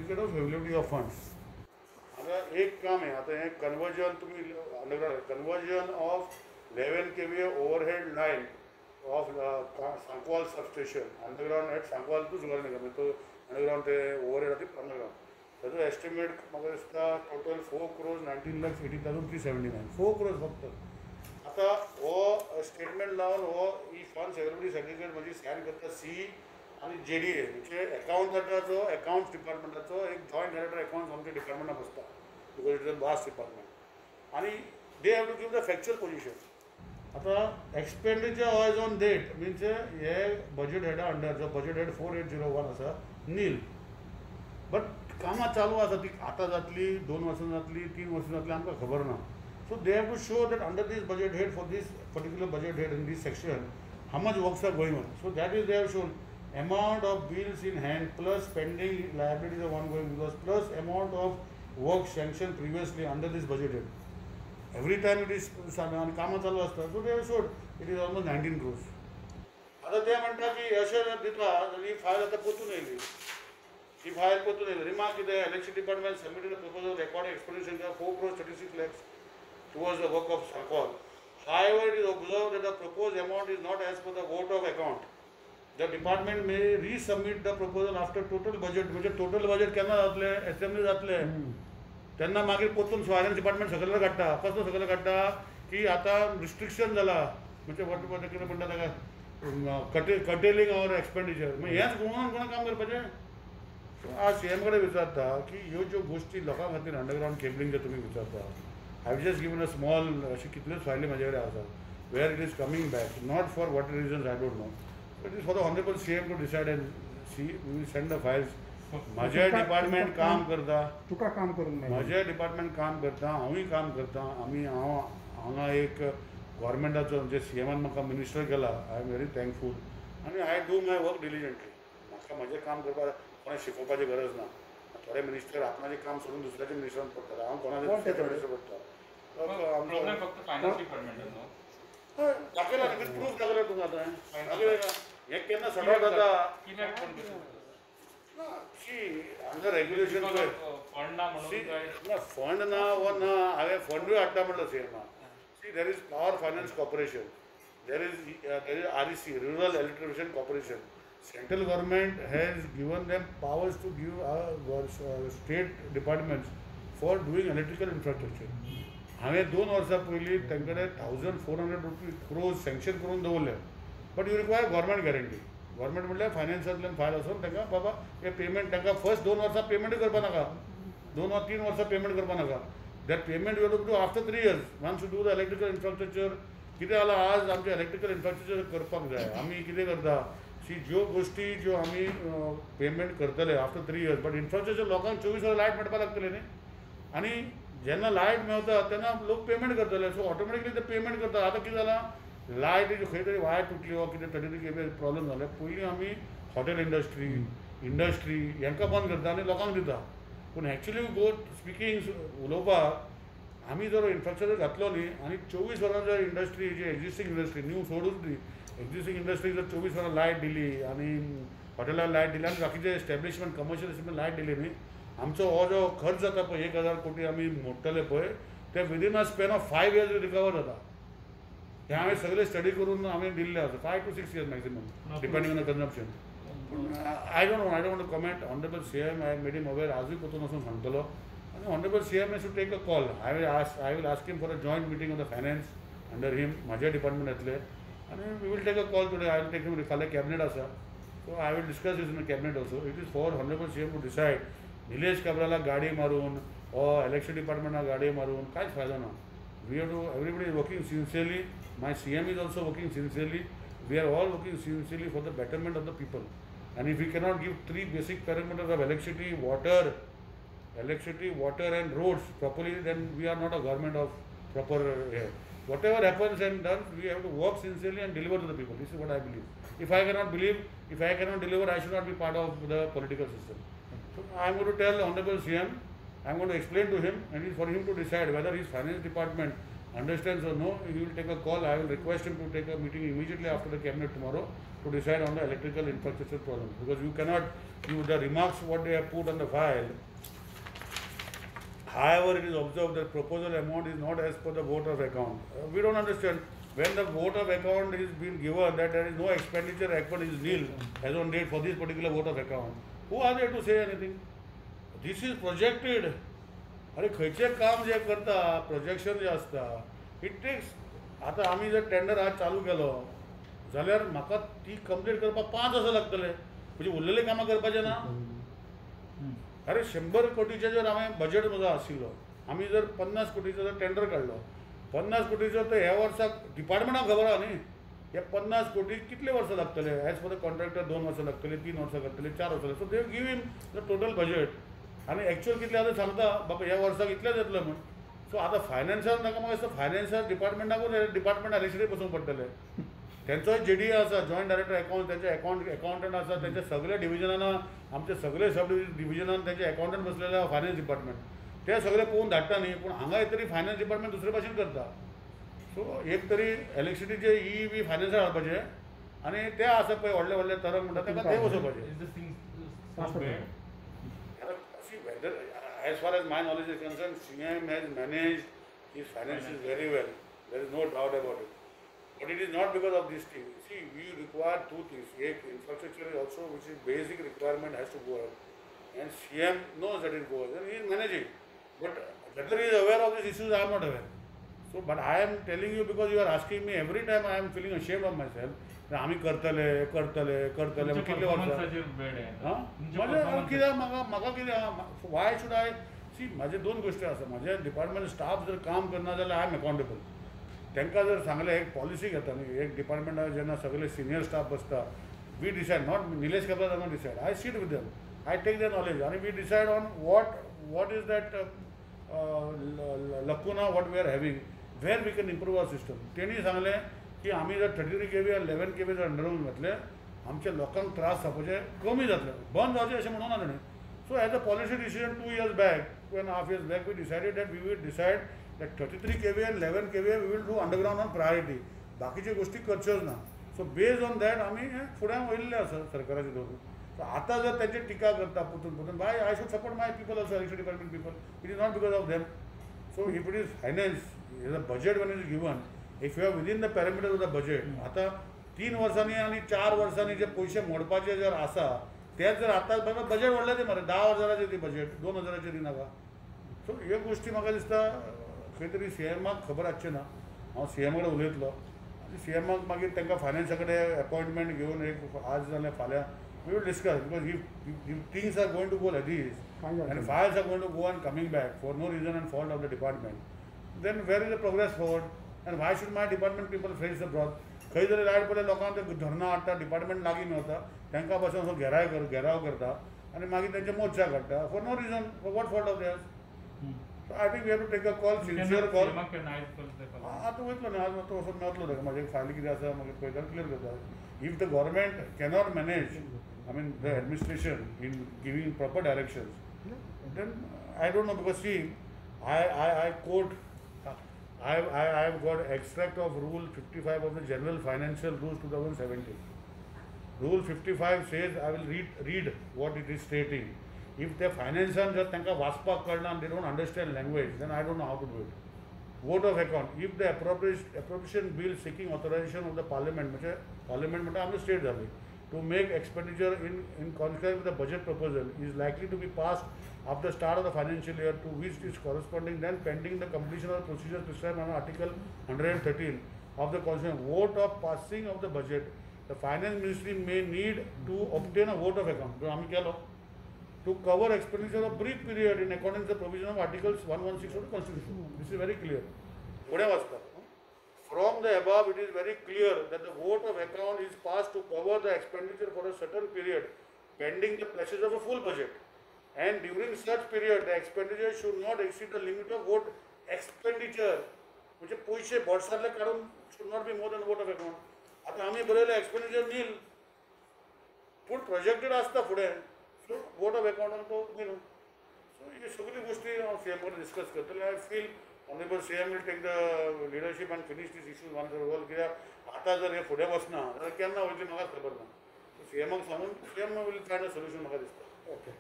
Certificate of availability of funds. आता एक काम आहे, आता हे कन्वर्जन तुम्ही underground conversion of 11 kVA overhead line of Sankwal substation underground at Sankwal to जुगार निगम तो अंडरग्राउंड ते ओव्हरहेड आती अंडरग्राउंड त्याचो एस्टिमेट म्हाका दिसता टोटल 4,19,80,379 4 crores फक्त. आता हो स्टेटमेंट लावन हो ही फंड्स अवेलेबिलिटी सर्टिफिकेट म्हणजे स्कॅन करता सी आणि JDA म्हणजे अकाउंटाचो अकाउंट्स डिपार्टमेंटाचो एक जॉईंट डायरेक्टर अकाउंट्स आमच्या डिपार्टमेंटात बसता because it is a vast department आणि they have to give the factual position. आता expenditure as on date means हे बजेट हेडा अंडर जो बजेट हेड 4801 आसा नील बट कामां चालू आसा ती आतां जातली 2 वर्सां जातली 3 वर्सां जातली आमकां खबर ना. So they have to show that under this budget head for this particular budget head in this section, how much works are going on. So that is they have shown amount of bills in hand plus pending liabilities of ongoing bills plus amount of work sanctioned previously under this budget head. Every time it is कामां चालू असता. So they have showed it is almost 19 crores. आता ते म्हणटा की अशें दिता ही file आतां पोतून येयली. ही फायल पोतून येयली. रिमार्क कितें election department submitted a proposal recording expenditure of 4,36 lakhs towards the work of Sankwal. However, it is observed that the proposed amount is not as per the vote of account. The department may resubmit the proposal after total budget. म्हणजे total budget केन्ना जातले assembly जातले तेन्ना मागीर परतून finance department सकयलो काडटा. कसलो सकयलो काडटा की आतां रिस्ट्रिक्शन जाला म्हणजे वॉट कितें म्हणटा ताका कटेलिंग ऑर एक्सपेंडिचर. मागीर हेंच कोणाक काम करपाचें. सो आज CM कडेन विचारता की ह्यो ज्यो गोश्टी लोकां खातीर अंडरग्रावंड केबलिंग जे तुमी विचारता I have just given a small अशी कितल्योच फायली म्हाजे कडेन आसा where it is coming back not for what reasons I don't know but it is for the honorable CM to decide and see we will send the files. म्हजें department काम करता तुका काम करून म्हजें डिपार्टमेंट काम करता हांवूय काम करता हांव हांगा एक गव्हर्मेंटाचो म्हणजे CMन म्हाका मिनिस्टर केला. आय एम व्हेरी थँकफूल आनी आय डू माय वर्क डिलिजंटली. म्हाका म्हजें काम करपाक कोणें शिकोवपाची गरज ना. थोडे मिनिस्टर आपणाचें काम सोडून दुसऱ्याच्या मिनिस्टरान पडटा हांव कोणाचें मिनिस्टर पडटा. प्रॉब्लेम फक्त फायनान्स डिपार्टमेंटान न्हू. दाखयला न्ही प्रूफ दाखयला तुका आतां दाखयलें का हें केन्ना सॉर्ट जाता कित्याक कोण शी हांगा रेग्युलेशन फंड ना म्हणून ना फंड ना वो ना हांवें फंडूय हाडटा म्हणलो CMा. See there is power finance corporation there is REC rural electrification corporation. Central government has given them powers to give state departments for doing electrical infrastructure. हांवें 2 वर्सां पयलीं तांचे 1,400 crores सँक्शन करून दवरले but you require government guarantee. Government म्हणल्यार फायनान्सांतल्यान file आसून तांकां बाबा हे पेमेंट तांकां फर्स्ट 2 वर्सां पेमेंटूय करपा नाका 2 वा 3 वर्सां पेमेंट करपा नाका. That payment you do after 3 years once you do the electrical infrastructure. कितें जालां आज आमचें इलेक्ट्रिकल इन्फ्रास्ट्रक्चर करपाक जाय आमी कितें करता सी ज्यो गोश्टी ज्यो आमी पेमेंट करतले आफ्टर 3 years बट इन्फ्रास्ट्रक्चर लोकांक 24 वरां लायट मेळपाक लागतले न्ही आनी जेन्ना लायट मेळटा तेन्ना लोक पेमेंट करतले. सो ऑटोमॅटिकली ते पेमेंट करता. आतां कितें जालां लायटीची खंय तरी वायर तुटली वा कितें तरी कितें प्रॉब्लम जाले पयलीं आमी हॉटेल इंडस्ट्री हांकां बंद करता आनी लोकांक दिता. पूण एक्चुली गो स्पिकींग उलोवपाक आमी जर इन्फ्रास्ट्रक्चर घातलो न्ही आनी 24 वरां जर इंडस्ट्री जी एक्जिस्टींग इंडस्ट्री न्यू सोडूच दी एक्जिस्टींग इंडस्ट्री जर 24 वरां लायट दिली आनी हॉटेलार लायट दिली आनी बाकीचे एस्टॅब्लिशमेंट कमर्शियल एस्टॅब्लिशमेंट लायट दिली न्ही आमचो हो जो खर्च जाता पळय 1,000 कोटी आमी मोडटले पळय ते within a span of 5 years recover जाता. हे हांवें सगळे स्टडी करून हांवें दिल्ले आसा 5 to 6 years maximum depending on the consumption. I don't want to comment honourable CM I made him aware आजूय पतून वचून सांगतलो आनी honourable CM should take a call. I will ask him for a joint meeting on the finance under him म्हाजे department येतले आनी we will take a call today. I will take him फाल्यां cabinet आसा so I will discuss this in the cabinet also. It is for honourable CM to decide Nilesh काब्रालाक गाडी मारून ओ election डिपार्टमेंटाक गाडी मारून कांयच फायदो ना. We have to everybody is working sincerely. My CM is also working sincerely. We are all working sincerely for the betterment of the people. And if we cannot give 3 basic parameters of electricity, water and roads properly, then we are not a government of proper whatever happens and done, we have to work sincerely and deliver to the people. This is what I believe. If I cannot deliver, I should not be part of the political system. So I am going to tell the Honorable CM, I am going to explain to him and it is for him to decide whether his finance department understands or no, he will take a call. I will request him to take a meeting immediately after the cabinet tomorrow to decide on the electrical infrastructure problem. Because you cannot, the remarks what they have put on the file, however it is observed that proposal amount is not as per the vote of account. We don't understand. When the vote of account is being given that there is no expenditure account is nil as on date for this particular vote of account, who are there to say anything? This is projected. अरे खंयचें काम जे करता projection जे आसता it text. आतां आमी जर टेंडर आज चालू केलो जाल्यार म्हाका ती कंप्लीट करपाक 5 वर्सां लागतले, म्हणजे उरलेले कामां करपाचें ना. अरे 100 कोटीचें जर हांवें बजेट म्हजो आशिल्लो, आमी जर 50 कोटीचो जर टेंडर काडलो, 50 कोटीचो तर ह्या वर्साक डिपार्टमेंटाक खबर आहा न्ही, हे 50 कोटी कितले वर्सां लागतले. एज पर द कॉन्ट्रॅक्टर 2 वर्सां लागतले, 3 वर्सां लागतले, 4 वर्सां लागतले. So they give in the total budget आनी एक्चुअल कितले आतां सांगता बाबा ह्या वर्साक इतलेच येतले म्हण. सो आतां फायनान्साक नाका म्हाका दिसता फायनान्साक डिपार्टमेंटाकूच डिपार्टमेंट इलेक्शनी बसूंक पडटले. तेंचोय JDA आसा, जॉयंट डायरेक्टर अकाउंट, तेंचे अकाउंटंट आसा, तेंचे सगळे डिविजनान आमचे सगळे सब डिविजनान तेंचे अकाउंटंट बसलेले आहा फायनान्स डिपार्टमेंट. ते सगळे पळोवन धाडटा न्ही, पूण हांगा तरी फायनान्स डिपार्टमेंट दुसरे भाशेन करता. सो एक तरी इलेक्ट्रिसिटीचे बी फायनान्साक हाडपाचे आनी ते आसा पळय व्हडले व्हडले तरंग म्हणटा ताका थंय बसोवपाचे. Whether, as far as my knowledge is concerned, CM has managed his finances very well. There is no doubt about it. But it is not because of this thing. See, we require two things. Infrastructure is also, which is basic requirement, has to go up. And CM knows that it goes, and he is managing. But whether he is aware of these issues, I am not aware. So, but I am telling you because you are asking me every time. I am feeling ashamed of myself. आमी करतले करतले करतले कितले वर्सां म्हणजे कित्याक म्हाका कितें वाय शूड आय सी. म्हाजे 2 गोश्टी आसा. म्हाजे डिपार्टमेंट स्टाफ जर काम करना जाल्यार आय एम अकाउंटेबल. तांकां जर सांगलें एक पॉलिसी घेता न्ही, एक डिपार्टमेंटाक जेन्ना सगळे सिनियर स्टाफ बसता, we decide, not Nilesh Cabral not decide, I sit with them, I take their knowledge आनी we decide on what is that lacuna what we are having, where we can improve our system. तेणी सांगलें की आमी जर 33 kV आनी 11 kV जर underground घातले आमच्या लोकांक त्रास जावपाचे कमी जातले, बंद जावचे अशें म्हणून ना ताणें. So as a policy decision 2 years back, 2.5 years back, we decided that we will decide that 33 kV and 11 kV we will do underground on priority. बाकीचे गोष्टी करच्योच ना. सो बेस्ड ऑन दॅट आमी फुडें वयल्ले आसा सरकाराचे धरून. सो आतां जर तेंची टिका करता परतून बाय, I should support my people also, electricity department people. It is not because of them. So if it is finance, is a budget one is given, if you are within the parameter of the budget. आतां 3 वर्सांनी आनी 4 वर्सांनी जे पयशे मोडपाचे जर आसा तेच जर आतां बजेट व्हडलें तें मरे 10,000 ती बजेट 2,000 दिनाका. सो ह्यो गोश्टी म्हाका दिसता खंय तरी CMाक खबर आसचें ना. हांव CM कडेन उलयतलो आनी CMाक मागीर तांकां फायनान्सा कडेन अपॉयंटमेंट घेवन एक आज जाल्यार फाल्यां we will discuss. Because if things are going to go like this and files are going to go on coming back for no reason and fault of the department, then where is the progress forward? And why should my department people face the broad? खंय जरी light पडले लोकांक ते धरना हाडटा, department लागीं मेवता, तांकां बसून असो घेराव करता आनी मागीर तेंचे मोर्चा काडटा for no reason, for what fault of theirs. So I think we have to take a call, sincere call. आतां वयतलो न्ही, आज तो वचून मेवतलो ताका, म्हाजे फायल कितें आसा मागीर पळयता क्लियर करता. If the government cannot manage, I mean the administration in giving proper directions, then I don't know, because see, I quote, I have got extract of Rule 55 of the General Financial Rules 2017. Rule 55 says, I will read what it is stating. If the financiers just तांकां वाचपाक कळना and they don't understand language, then I don't know how to do it. Vote of account. If the appropriation bill seeking authorization of the parliament, म्हणजे parliament म्हणजे आमची state जाली, to make expenditure in concurrence with the budget proposal is likely to be passed after the start of the financial year to which is corresponding, then pending the completion of the procedures prescribed under Article 113 of the Constitution. Vote of passing of the budget, the finance ministry may need to obtain a vote of account. So आम्ही केलो to cover expenditure of brief period in accordance with the provision of Articles 116 of the Constitution. This is very clear. पुढे वाचता. From the above, it is very clear that the vote of account is passed to cover the expenditure for a certain period, pending the passage of a full budget. And during such period, the expenditure should not exceed the limit of vote expenditure. म्हणजे पैसे बोर्सातले काढून should not be more than vote of account. आता आम्ही बरयलें expenditure नील, पूण projected आसता फुडें, so vote of अकाउंटान तो नील. सो हे सगळी गोष्टी हांव CM कडेन डिस्कस करतले. I feel honourable CM will take the leadership and finish this issue once and all. कित्याक आतां जर हे फुडें वचना जाल्यार केन्ना वयतली म्हाका खबर ना. CMक सांगून CM will find a solution म्हाका दिसता. ओके